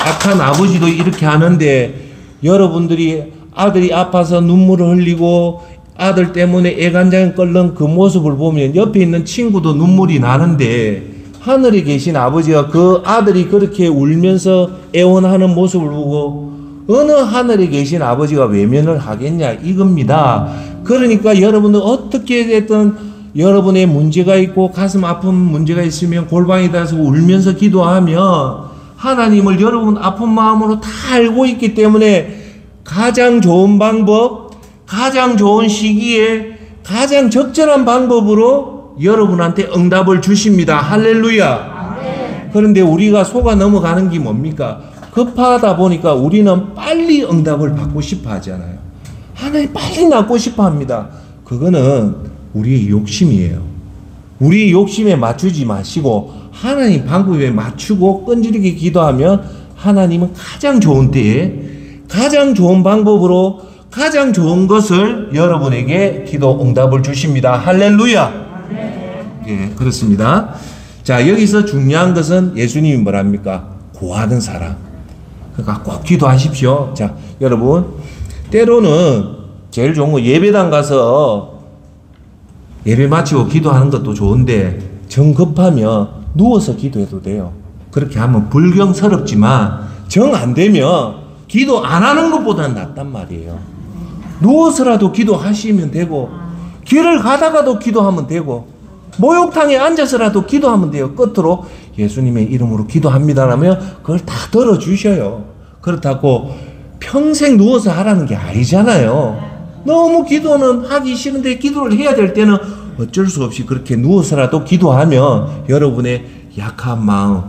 악한 아버지도 이렇게 하는데 여러분들이 아들이 아파서 눈물을 흘리고 아들 때문에 애간장이 끓는 그 모습을 보면 옆에 있는 친구도 눈물이 나는데 하늘에 계신 아버지가 그 아들이 그렇게 울면서 애원하는 모습을 보고 어느 하늘에 계신 아버지가 외면을 하겠냐 이겁니다. 그러니까 여러분들 어떻게 됐든 여러분의 문제가 있고 가슴 아픈 문제가 있으면 골방에 가서 울면서 기도하면 하나님을 여러분 아픈 마음으로 다 알고 있기 때문에 가장 좋은 방법, 가장 좋은 시기에 가장 적절한 방법으로 여러분한테 응답을 주십니다. 할렐루야. 아멘. 그런데 우리가 속아 넘어가는 게 뭡니까? 급하다 보니까 우리는 빨리 응답을 받고 싶어 하잖아요. 하나님 빨리 낳고 싶어 합니다. 그거는 우리의 욕심이에요. 우리의 욕심에 맞추지 마시고 하나님 방법에 맞추고 끈질기게 기도하면 하나님은 가장 좋은 때에 가장 좋은 방법으로 가장 좋은 것을 여러분에게 기도 응답을 주십니다. 할렐루야. 예, 그렇습니다. 자, 여기서 중요한 것은 예수님이 뭐랍니까? 구하는 사람. 그러니까 꼭 기도하십시오. 자, 여러분, 때로는 제일 좋은 거 예배당 가서 예배 마치고 기도하는 것도 좋은데 정 급하면 누워서 기도해도 돼요. 그렇게 하면 불경스럽지만 정 안 되면 기도 안 하는 것보다는 낫단 말이에요. 누워서라도 기도하시면 되고, 길을 가다가도 기도하면 되고, 목욕탕에 앉아서라도 기도하면 돼요. 끝으로 예수님의 이름으로 기도합니다라면 그걸 다 들어주셔요. 그렇다고 평생 누워서 하라는 게 아니잖아요. 너무 기도는 하기 싫은데 기도를 해야 될 때는 어쩔 수 없이 그렇게 누워서라도 기도하면 여러분의 약한 마음,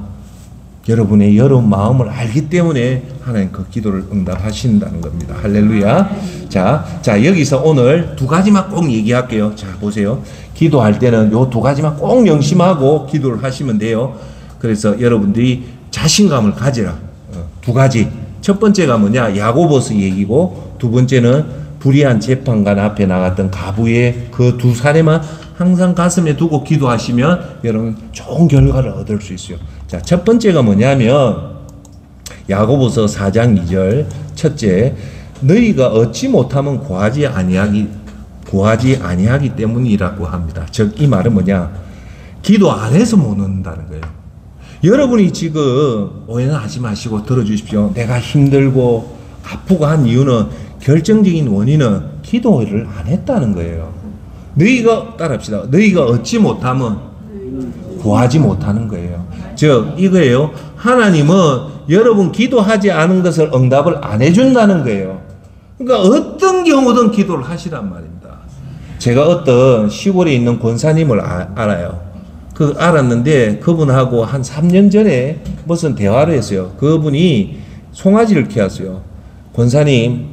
여러분의 여러운 마음을 알기 때문에 하나님 그 기도를 응답하신다는 겁니다. 할렐루야. 자, 여기서 오늘 두 가지만 꼭 얘기할게요. 자, 보세요. 기도할 때는 요 두 가지만 꼭 명심하고 기도를 하시면 돼요. 그래서 여러분들이 자신감을 가지라. 두 가지. 첫 번째가 뭐냐? 야고보서 얘기고, 두 번째는 불의한 재판관 앞에 나갔던 가부의 그 두 사례만 항상 가슴에 두고 기도하시면 여러분 좋은 결과를 얻을 수 있어요. 자, 첫 번째가 뭐냐면 야고보서 4장 2절 첫째, 너희가 얻지 못하면 구하지 아니하기 때문이라고 합니다. 즉 이 말은 뭐냐? 기도 안 해서 못 얻는다는 거예요. 여러분이 지금 오해는 하지 마시고 들어주십시오. 내가 힘들고 아프고 한 이유는 결정적인 원인은 기도를 안 했다는 거예요. 너희가 따라합시다. 너희가 얻지 못하면 구하지 못하는 거예요. 즉 이거예요. 하나님은 여러분 기도하지 않은 것을 응답을 안 해준다는 거예요. 그러니까 어떤 경우든 기도를 하시란 말입니다. 제가 어떤 시골에 있는 권사님을 알아요. 알았는데 그분하고 한 3년 전에 무슨 대화를 했어요. 그분이 송아지를 키웠어요. 권사님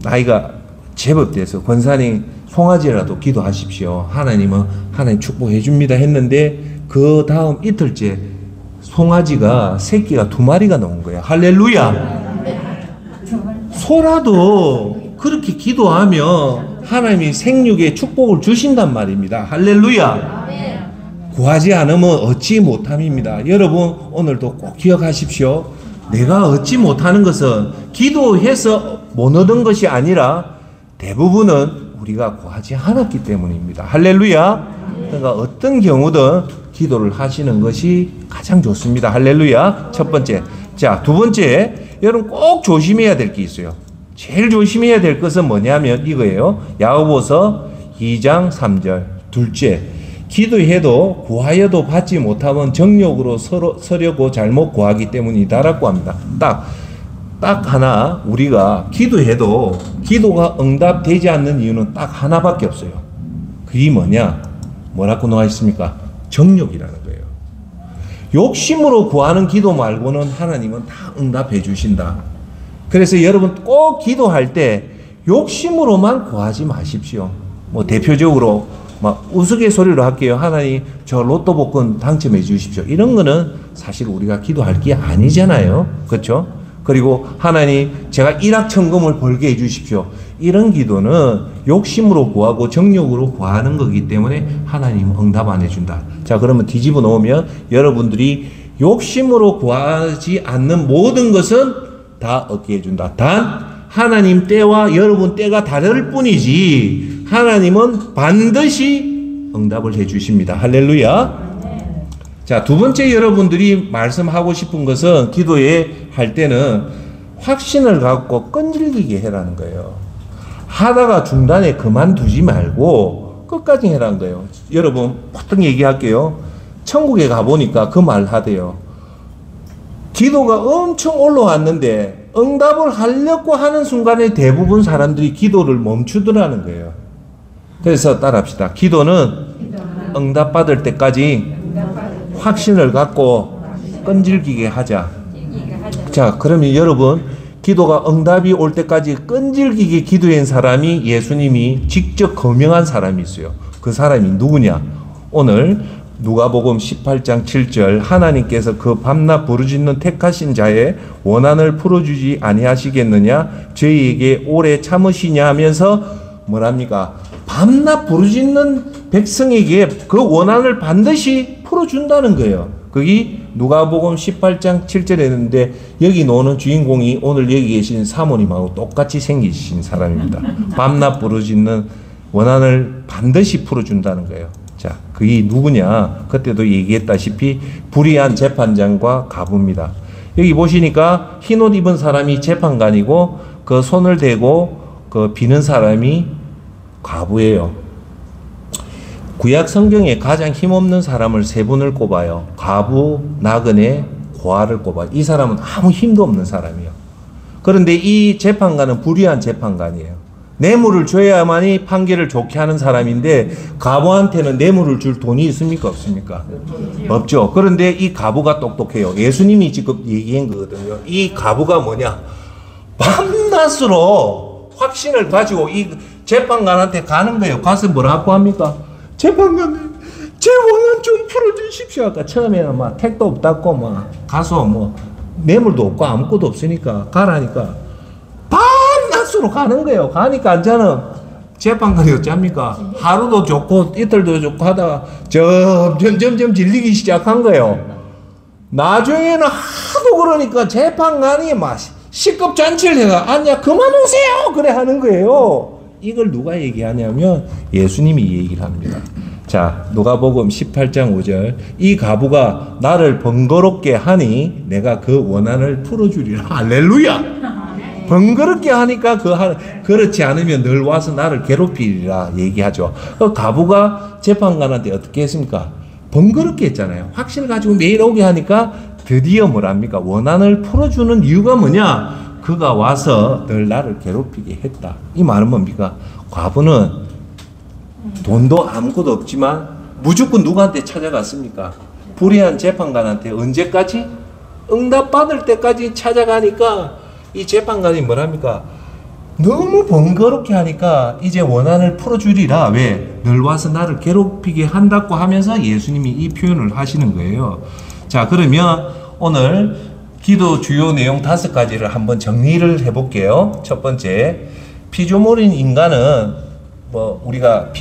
나이가 제법 돼서 권사님 송아지라도 기도하십시오. 하나님은 하나님 축복해 줍니다 했는데 그 다음 이틀째 송아지가 새끼가 2마리가 나온 거야. 할렐루야. 소라도 그렇게 기도하면 하나님이 생육에 축복을 주신단 말입니다. 할렐루야. 구하지 않으면 얻지 못함입니다. 여러분 오늘도 꼭 기억하십시오. 내가 얻지 못하는 것은 기도해서 못 얻은 것이 아니라 대부분은 우리가 구하지 않았기 때문입니다. 할렐루야. 그러니까 어떤 경우든 기도를 하시는 것이 가장 좋습니다. 할렐루야. 첫 번째. 자, 두 번째, 여러분 꼭 조심해야 될 게 있어요. 제일 조심해야 될 것은 뭐냐면 이거예요. 야고보서 2장 3절. 둘째, 기도해도 구하여도 받지 못하면 정욕으로 서려고 잘못 구하기 때문이다라고 합니다. 딱 하나, 우리가 기도해도 기도가 응답되지 않는 이유는 딱 하나밖에 없어요. 그게 뭐냐? 뭐라고 나와 있습니까? 정욕이라는 거예요. 욕심으로 구하는 기도 말고는 하나님은 다 응답해 주신다. 그래서 여러분 꼭 기도할 때 욕심으로만 구하지 마십시오. 뭐 대표적으로 막 우스갯소리로 할게요. 하나님 저 로또 복권 당첨해 주십시오. 이런 거는 사실 우리가 기도할 게 아니잖아요. 그렇죠? 그리고 하나님 제가 일확천금을 벌게 해 주십시오. 이런 기도는 욕심으로 구하고 정욕으로 구하는 거기 때문에 하나님은 응답 안 해준다. 자, 그러면 뒤집어 놓으면 여러분들이 욕심으로 구하지 않는 모든 것은 다 얻게 해준다. 단 하나님 때와 여러분 때가 다를 뿐이지 하나님은 반드시 응답을 해주십니다. 할렐루야. 자, 두 번째 여러분들이 말씀하고 싶은 것은 기도에 할 때는 확신을 갖고 끈질기게 해라는 거예요. 하다가 중단에 그만두지 말고 끝까지 해라는 거예요. 여러분 보통 얘기할게요. 천국에 가보니까 그 말 하대요. 기도가 엄청 올라왔는데 응답을 하려고 하는 순간에 대부분 사람들이 기도를 멈추더라는 거예요. 그래서 따라합시다. 기도는 응답받을 때까지 확신을 갖고 끈질기게 하자. 자, 그러면 여러분 기도가 응답이 올 때까지 끈질기게 기도한 사람이 예수님이 직접 거명한 사람이 있어요. 그 사람이 누구냐? 오늘 누가복음 18장 7절 하나님께서 그 밤낮 부르짖는 택하신 자의 원한을 풀어주지 아니하시겠느냐? 저희에게 오래 참으시냐 하면서 뭐랍니까? 밤낮 부르짖는 백성에게 그 원한을 반드시 풀어준다는 거예요. 그게 누가복음 18장 7절에 했는데 여기 나오는 주인공이 오늘 여기 계신 사모님하고 똑같이 생기신 사람입니다. 밤낮 부르짖는 원한을 반드시 풀어준다는 거예요. 자, 그게 누구냐? 그때도 얘기했다시피 불의한 재판장과 가부입니다. 여기 보시니까 흰옷 입은 사람이 재판관이고 그 손을 대고 그 비는 사람이 가부예요. 구약 성경에 가장 힘없는 사람을 세 분을 꼽아요. 가부, 나그네, 고아를 꼽아요. 이 사람은 아무 힘도 없는 사람이에요. 그런데 이 재판관은 불의한 재판관이에요. 뇌물을 줘야만이 판결을 좋게 하는 사람인데 가부한테는 뇌물을 줄 돈이 있습니까? 없습니까? 없죠. 그런데 이 가부가 똑똑해요. 예수님이 지금 얘기한 거거든요. 이 가부가 뭐냐? 밤낮으로 확신을 가지고 이 재판관한테 가는 거예요. 가서 뭐라고 합니까? 재판관님, 제 원한 좀 풀어주십시오. 아까 처음에는 막 택도 없다고 막 가서 뭐 뇌물도 없고 아무것도 없으니까 가라니까 밤낮으로 가는 거예요. 가니까 앉아는 재판관이 어쩝니까? 하루도 좋고 이틀도 좋고 하다가 점점 질리기 시작한 거예요. 나중에는 하도 그러니까 재판관이 막 식급잔치를 해가 아니야 그만 오세요 그래 하는 거예요. 이걸 누가 얘기하냐면 예수님이 얘기를 합니다. 자, 누가복음 18장 5절 이 가부가 나를 번거롭게 하니 내가 그 원한을 풀어주리라. 할렐루야. 번거롭게 하니까 그렇지 않으면 늘 와서 나를 괴롭히리라 얘기하죠. 그 가부가 재판관한테 어떻게 했습니까? 번거롭게 했잖아요. 확신을 가지고 매일 오게 하니까 드디어 뭐랍니까? 원한을 풀어주는 이유가 뭐냐? 그가 와서 늘 나를 괴롭히게 했다. 이 말은 뭡니까? 과부는 돈도 아무것도 없지만 무조건 누구한테 찾아갔습니까? 불의한 재판관한테 언제까지? 응답받을 때까지 찾아가니까 이 재판관이 뭐랍니까? 너무 번거롭게 하니까 이제 원한을 풀어주리라. 왜? 늘 와서 나를 괴롭히게 한다고 하면서 예수님이 이 표현을 하시는 거예요. 자, 그러면 오늘 기도 주요 내용 5가지를 한번 정리를 해볼게요. 첫 번째, 피조물인 인간은 우리가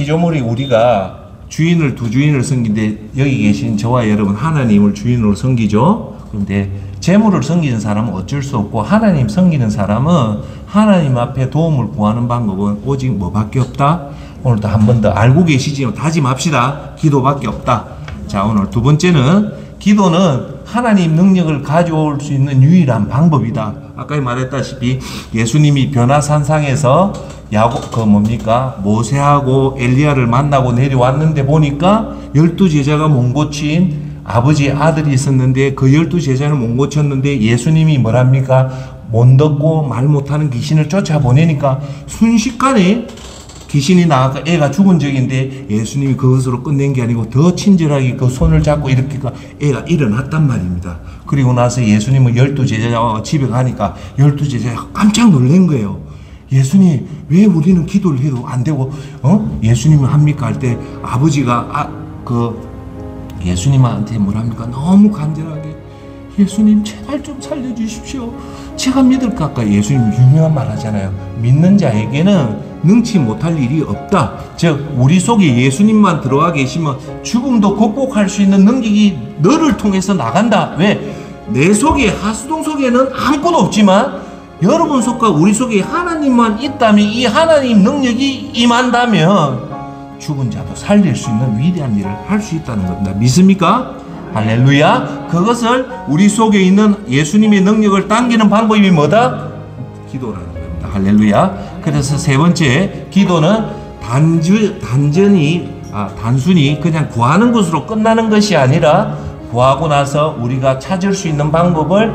두 주인을 섬기는데 여기 계신 저와 여러분 하나님을 주인으로 섬기죠. 그런데 재물을 섬기는 사람은 어쩔 수 없고 하나님 섬기는 사람은 하나님 앞에 도움을 구하는 방법은 오직 뭐밖에 없다? 오늘도 한 번 더 알고 계시지만 다짐합시다. 기도밖에 없다. 자, 오늘 두 번째는 기도는 하나님 능력을 가져올 수 있는 유일한 방법이다. 아까 말했다시피 예수님이 변화산상에서 모세하고 엘리야를 만나고 내려왔는데 보니까 12제자가 몸 고친 아버지 아들이 있었는데 그 12제자는 몸 고쳤는데 예수님이 뭐랍니까? 못 듣고 말 못하는 귀신을 쫓아보내니까 순식간에 귀신이 나가서 애가 죽은 적인데 예수님이 그것으로 끝낸 게 아니고 더 친절하게 그 손을 잡고 이렇게 애가 일어났단 말입니다. 그리고 나서 예수님은 12제자와 집에 가니까 12제자가 깜짝 놀란 거예요. 예수님 왜 우리는 기도를 해도 안 되고 예수님은 합니까? 할 때 아버지가 예수님한테 뭐랍니까? 너무 간절하게 예수님 제발 좀 살려주십시오. 제가 믿을까? 아까 예수님 유명한 말 하잖아요. 믿는 자에게는 능치 못할 일이 없다. 즉 우리 속에 예수님만 들어와 계시면 죽음도 극복할 수 있는 능력이 너를 통해서 나간다. 왜? 내 속에 하수동 속에는 아무것도 없지만 여러분 속과 우리 속에 하나님만 있다면 이 하나님 능력이 임한다면 죽은 자도 살릴 수 있는 위대한 일을 할 수 있다는 겁니다. 믿습니까? 할렐루야. 그것을 우리 속에 있는 예수님의 능력을 당기는 방법이 뭐다? 기도라는 겁니다. 할렐루야. 그래서 세 번째, 기도는 단순히 그냥 구하는 것으로 끝나는 것이 아니라 구하고 나서 우리가 찾을 수 있는 방법을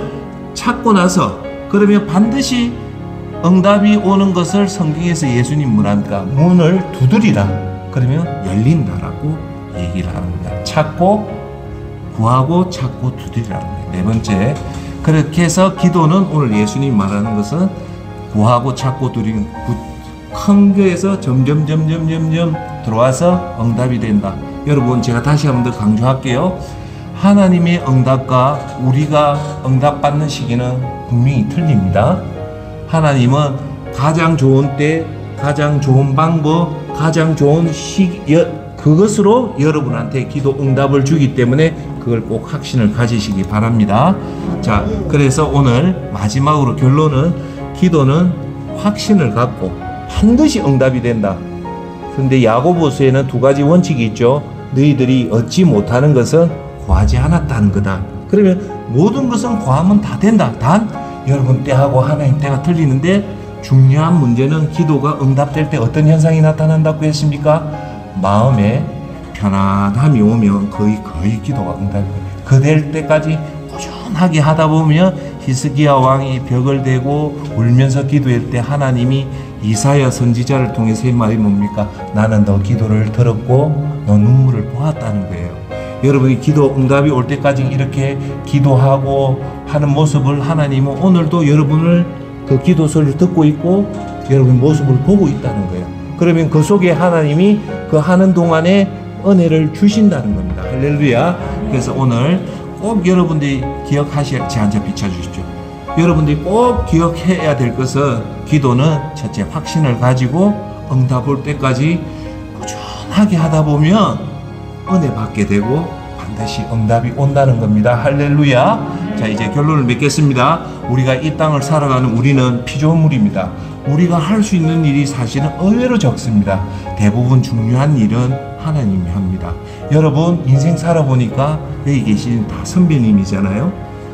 찾고 나서 그러면 반드시 응답이 오는 것을 성경에서 예수님 뭐랍니까? 문을 두드리라. 그러면 열린다라고 얘기를 합니다. 찾고 구하고 찾고 두드리라는 거예요. 네 번째, 그렇게 해서 기도는 오늘 예수님 말하는 것은 구하고 찾고 두드리는 큰 거에서 점점 들어와서 응답이 된다. 여러분 제가 다시 한 번 더 강조할게요. 하나님의 응답과 우리가 응답받는 시기는 분명히 틀립니다. 하나님은 가장 좋은 때, 가장 좋은 방법, 가장 좋은 그것으로 여러분한테 기도 응답을 주기 때문에 그걸 꼭 확신을 가지시기 바랍니다. 자, 그래서 오늘 마지막으로 결론은 기도는 확신을 갖고 반드시 응답이 된다. 근데 야고보서에는 두 가지 원칙이 있죠. 너희들이 얻지 못하는 것은 구하지 않았다는 거다. 그러면 모든 것은 구하면 다 된다. 단 여러분 때하고 하나님 때가 틀리는데 중요한 문제는 기도가 응답될 때 어떤 현상이 나타난다고 했습니까? 마음에 편안함이 오면 거의 기도가 응답이 될 때까지 꾸준하게 하다 보면 히스기야 왕이 벽을 대고 울면서 기도할 때 하나님이 이사야 선지자를 통해서 한 말이 뭡니까? 나는 너 기도를 들었고 너 눈물을 보았다는 거예요. 여러분이 기도 응답이 올 때까지 이렇게 기도하고 하는 모습을 하나님은 오늘도 여러분을 그 기도 소리를 듣고 있고 여러분 모습을 보고 있다는 거예요. 그러면 그 속에 하나님이 그 하는 동안에 은혜를 주신다는 겁니다. 할렐루야. 그래서 오늘 꼭 여러분들이 기억하셔야, 제 한 점 비춰주십시오. 여러분들이 꼭 기억해야 될 것은 기도는 첫째 확신을 가지고 응답 올 때까지 꾸준하게 하다 보면 은혜 받게 되고 반드시 응답이 온다는 겁니다. 할렐루야. 자, 이제 결론을 맺겠습니다. 우리가 이 땅을 살아가는 우리는 피조물입니다. 우리가 할 수 있는 일이 사실은 의외로 적습니다. 대부분 중요한 일은 하나님이 합니다. 여러분 인생 살아보니까 여기 계신 다 선배님이잖아요.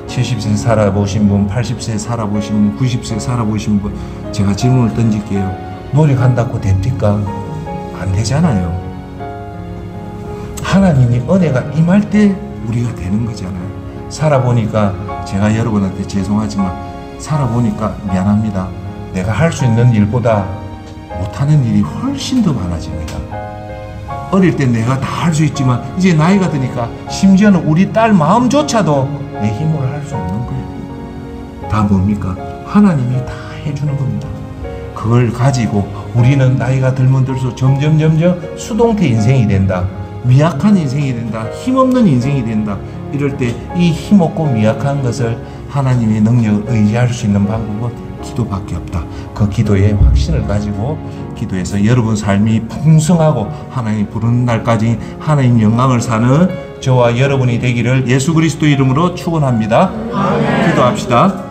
70세 살아보신 분, 80세 살아보신 분, 90세 살아보신 분, 제가 질문을 던질게요. 노력한다고 됩니까? 안 되잖아요. 하나님이 은혜가 임할 때 우리가 되는 거잖아요. 살아보니까 제가 여러분한테 죄송하지만 살아보니까 미안합니다. 내가 할 수 있는 일보다 못하는 일이 훨씬 더 많아집니다. 어릴 때 내가 다 할 수 있지만 이제 나이가 드니까 심지어는 우리 딸 마음조차도 내 힘으로 할 수 없는 거예요. 다 뭡니까? 하나님이 다 해주는 겁니다. 그걸 가지고 우리는 나이가 들면 들수록 점점 수동태 인생이 된다. 미약한 인생이 된다. 힘없는 인생이 된다. 이럴 때 이 힘없고 미약한 것을 하나님의 능력을 의지할 수 있는 방법은 기도밖에 없다. 그 기도의 확신을 가지고 기도해서 여러분 삶이 풍성하고 하나님 부르는 날까지 하나님 영광을 사는 저와 여러분이 되기를 예수 그리스도 이름으로 축원합니다. 기도합시다.